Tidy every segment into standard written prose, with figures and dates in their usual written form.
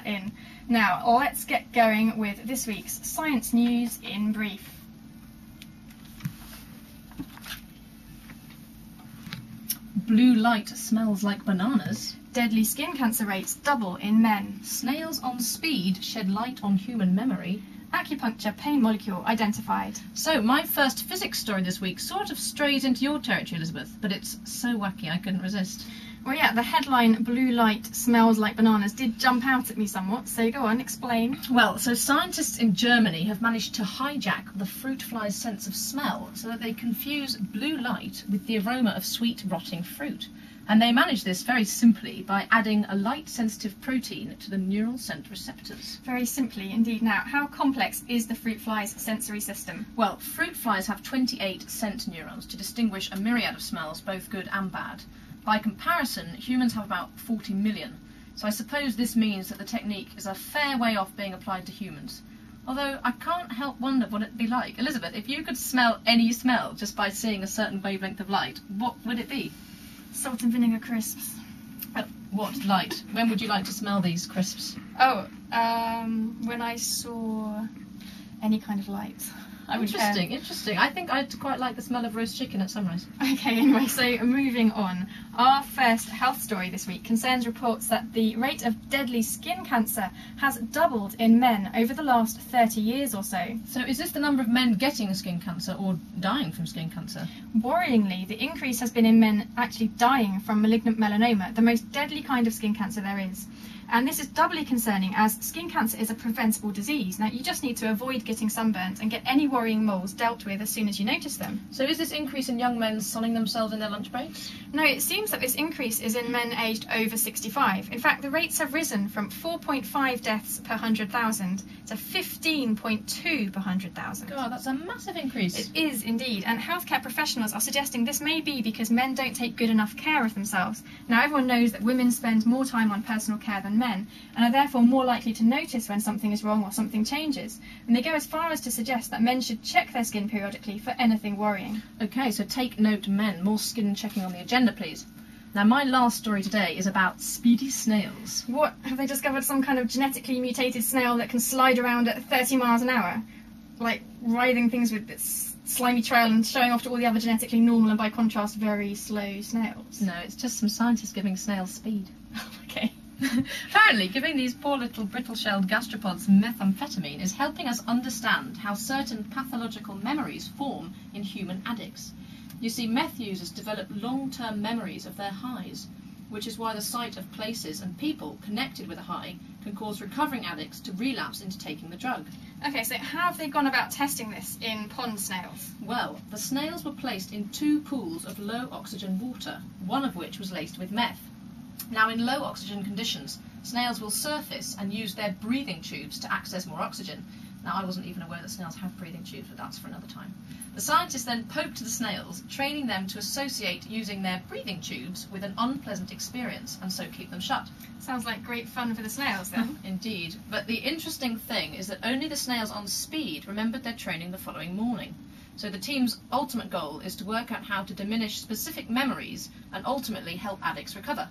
in. Now, let's get going with this week's science news in brief. Blue light smells like bananas. Deadly skin cancer rates double in men. Snails on speed shed light on human memory. Acupuncture pain molecule identified. So, my first physics story this week sort of strays into your territory, Elizabeth, but it's so wacky I couldn't resist. Well, yeah, the headline, blue light smells like bananas, did jump out at me somewhat, so go on, explain. Well, so scientists in Germany have managed to hijack the fruit fly's sense of smell so that they confuse blue light with the aroma of sweet, rotting fruit. And they manage this very simply by adding a light-sensitive protein to the neural scent receptors. Very simply indeed. Now, how complex is the fruit fly's sensory system? Well, fruit flies have 28 scent neurons to distinguish a myriad of smells, both good and bad. By comparison, humans have about 40 million. So I suppose this means that the technique is a fair way off being applied to humans. Although I can't help wonder what it'd be like. Elizabeth, if you could smell any smell just by seeing a certain wavelength of light, what would it be? Salt and vinegar crisps. What light? When would you like to smell these crisps? Oh, when I saw any kind of light. Interesting. I think I'd quite like the smell of roast chicken at sunrise. Okay, anyway, so moving on. Our first health story this week concerns reports that the rate of deadly skin cancer has doubled in men over the last 30 years or so. So is this the number of men getting skin cancer or dying from skin cancer? Worryingly, the increase has been in men actually dying from malignant melanoma, the most deadly kind of skin cancer there is. And this is doubly concerning as skin cancer is a preventable disease. Now, you just need to avoid getting sunburnt and get any worrying moles dealt with as soon as you notice them. So is this increase in young men sunning themselves in their lunch breaks? No, it seems that this increase is in men aged over 65. In fact, the rates have risen from 4.5 deaths per 100,000 to 15.2 per 100,000. God, that's a massive increase. It is indeed, and healthcare professionals are suggesting this may be because men don't take good enough care of themselves. Now, everyone knows that women spend more time on personal care than men, and are therefore more likely to notice when something is wrong or something changes. And they go as far as to suggest that men should check their skin periodically for anything worrying. Okay, so take note, men. More skin checking on the agenda, please. Now, my last story today is about speedy snails. What? Have they discovered some kind of genetically mutated snail that can slide around at 30 miles an hour? Like riding things with its slimy trail and showing off to all the other genetically normal and by contrast very slow snails? No, it's just some scientists giving snails speed. Okay. Apparently, giving these poor little brittle-shelled gastropods methamphetamine is helping us understand how certain pathological memories form in human addicts. You see, meth users develop long-term memories of their highs, which is why the sight of places and people connected with a high can cause recovering addicts to relapse into taking the drug. Okay, so how have they gone about testing this in pond snails? Well, the snails were placed in 2 pools of low-oxygen water, one of which was laced with meth. Now, in low oxygen conditions, snails will surface and use their breathing tubes to access more oxygen. Now, I wasn't even aware that snails have breathing tubes, but that's for another time. The scientists then poked the snails, training them to associate using their breathing tubes with an unpleasant experience, and so keep them shut. Sounds like great fun for the snails then. Indeed. But the interesting thing is that only the snails on speed remembered their training the following morning. So the team's ultimate goal is to work out how to diminish specific memories and ultimately help addicts recover.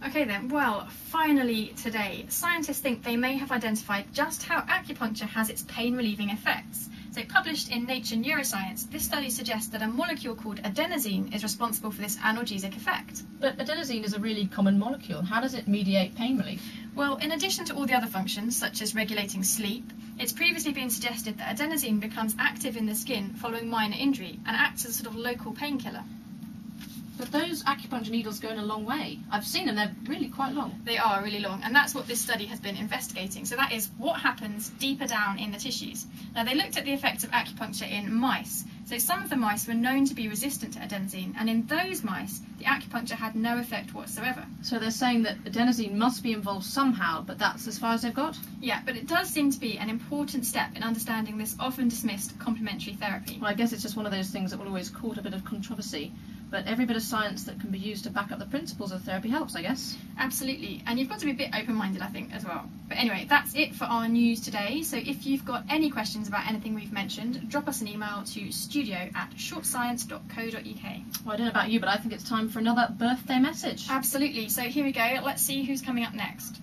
Okay then, well, finally today, scientists think they may have identified just how acupuncture has its pain-relieving effects. So published in Nature Neuroscience, this study suggests that a molecule called adenosine is responsible for this analgesic effect. But adenosine is a really common molecule. How does it mediate pain relief? Well, in addition to all the other functions, such as regulating sleep, it's previously been suggested that adenosine becomes active in the skin following minor injury and acts as a sort of local painkiller. But those acupuncture needles go in a long way. I've seen them, they're really quite long. They are really long, and that's what this study has been investigating. So that is what happens deeper down in the tissues. Now, they looked at the effects of acupuncture in mice. So some of the mice were known to be resistant to adenosine, and in those mice, the acupuncture had no effect whatsoever. So they're saying that adenosine must be involved somehow, but that's as far as they've got? Yeah, but it does seem to be an important step in understanding this often dismissed complementary therapy. Well, I guess it's just one of those things that will always cause a bit of controversy. But every bit of science that can be used to back up the principles of therapy helps, I guess. Absolutely, and you've got to be a bit open-minded, I think, as well. But anyway, that's it for our news today. So if you've got any questions about anything we've mentioned, drop us an email to studio@shortscience.co.uk. Well, I don't know about you, but I think it's time for another birthday message. Absolutely, so here we go. Let's see who's coming up next.